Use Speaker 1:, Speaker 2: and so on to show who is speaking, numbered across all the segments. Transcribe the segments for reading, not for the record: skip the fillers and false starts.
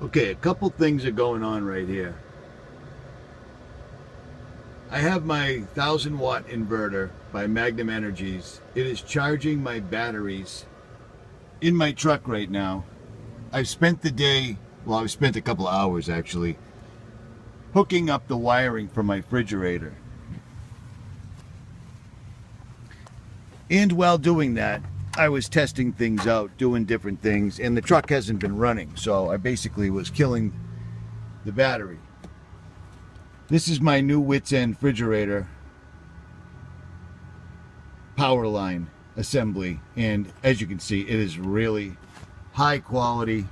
Speaker 1: Okay, a couple things are going on right here. I have my 1000-watt inverter by Magnum Energies. It is charging my batteries in my truck right now. I've spent the day, well, I've spent a couple of hours actually, hooking up the wiring for my refrigerator. And while doing that, I was testing things out, doing different things, and the truck hasn't been running, so I basically was killing the battery. This is my new WITS END refrigerator power line assembly, and as you can see, it is really high quality.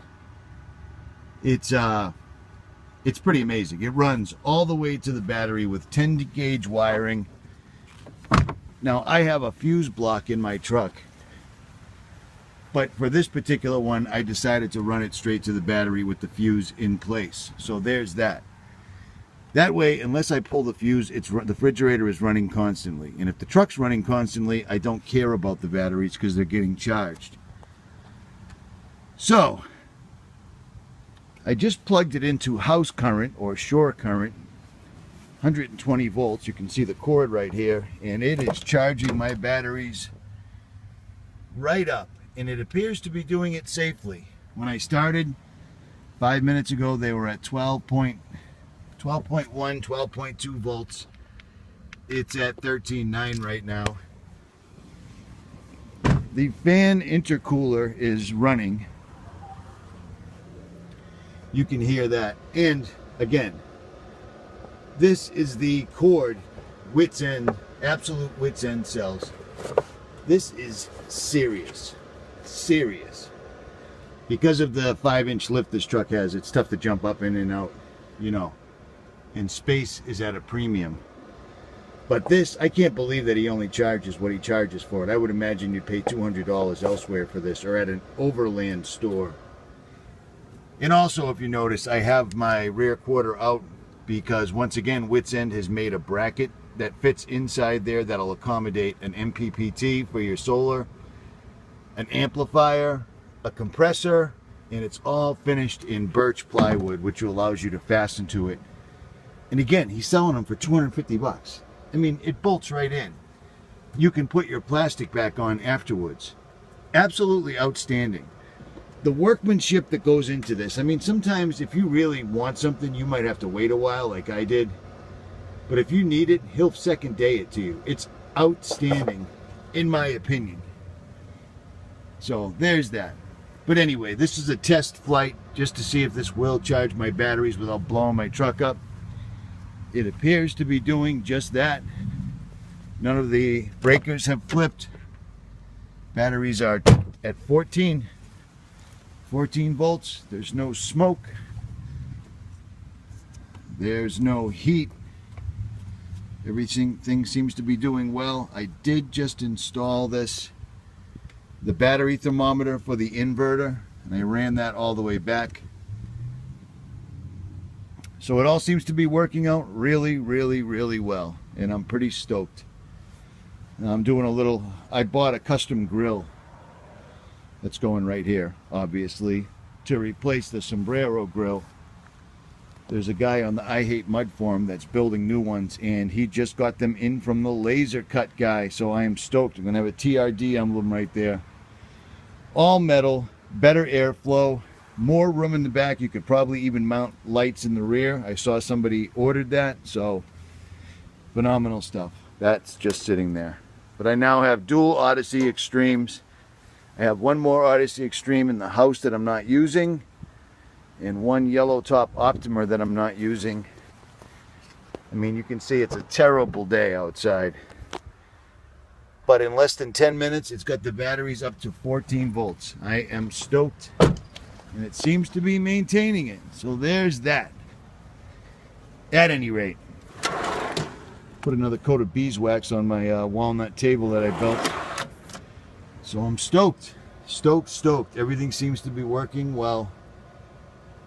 Speaker 1: It's pretty amazing. It runs all the way to the battery with 10 gauge wiring. Now I have a fuse block in my truck, but for this particular one I decided to run it straight to the battery with the fuse in place. So there's that. That way, unless I pull the fuse, the refrigerator is running constantly. And if the truck's running constantly, I don't care about the batteries because they're getting charged. So I just plugged it into house current or shore current, 120 volts. You can see the cord right here, and it is charging my batteries right up, and it appears to be doing it safely. When I started 5 minutes ago, they were at 12.1, 12.2 volts. It's at 13.9 right now. The fan intercooler is running. You can hear that. And again, this is the cord, WITS END, absolute WITS END cells. This is serious. Because of the 5-inch lift this truck has, it's tough to jump up in and out, you know. And space is at a premium. But this, I can't believe that he only charges what he charges for it. I would imagine you'd pay $200 elsewhere for this, or at an overland store. And also, if you notice, I have my rear quarter out because, once again, WITS END has made a bracket that fits inside there that'll accommodate an MPPT for your solar, an amplifier, a compressor, and it's all finished in birch plywood, which allows you to fasten to it. And again, he's selling them for 250 bucks. I mean, it bolts right in. You can put your plastic back on afterwards. Absolutely outstanding. The workmanship that goes into this, I mean, sometimes if you really want something, you might have to wait a while like I did. But if you need it, he'll second day it to you. It's outstanding, in my opinion. So there's that. But anyway, this is a test flight just to see if this will charge my batteries without blowing my truck up. It appears to be doing just that. None of the breakers have flipped. Batteries are at 14 volts. There's no smoke. There's no heat. Everything seems to be doing well. I did just install the battery thermometer for the inverter, and I ran that all the way back. So it all seems to be working out really, really, really well, and I'm pretty stoked. Now I'm doing I bought a custom grill that's going right here, obviously, to replace the sombrero grill. There's a guy on the I Hate Mud forum that's building new ones, and he just got them in from the laser cut guy, so I am stoked. I'm gonna have a TRD emblem right there. All metal, better airflow, more room in the back. You could probably even mount lights in the rear. I saw somebody ordered that, so phenomenal stuff. That's just sitting there. But I now have dual Odyssey Extremes. I have one more Odyssey Extreme in the house that I'm not using, and one yellow top Optimer that I'm not using. I mean, you can see it's a terrible day outside. But in less than 10 minutes, it's got the batteries up to 14 volts. I am stoked, and it seems to be maintaining it. So there's that. At any rate, put another coat of beeswax on my walnut table that I built. So I'm stoked. Stoked. Everything seems to be working well.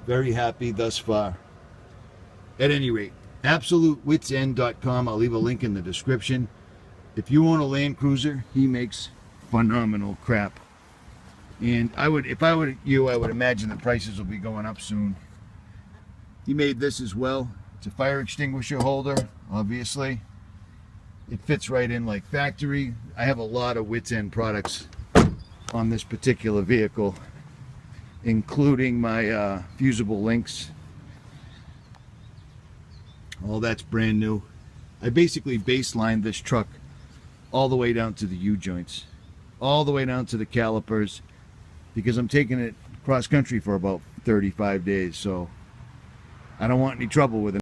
Speaker 1: Very happy thus far. At any rate, absolutewitsend.com. I'll leave a link in the description. If you own a Land Cruiser, he makes phenomenal crap. And if I were you, I would imagine the prices will be going up soon. He made this as well. It's a fire extinguisher holder, obviously. It fits right in like factory. I have a lot of WITS END products on this particular vehicle, including my fusible links. All that's brand new. I basically baselined this truck all the way down to the U-joints, all the way down to the calipers, because I'm taking it cross country for about 35 days, so I don't want any trouble with it.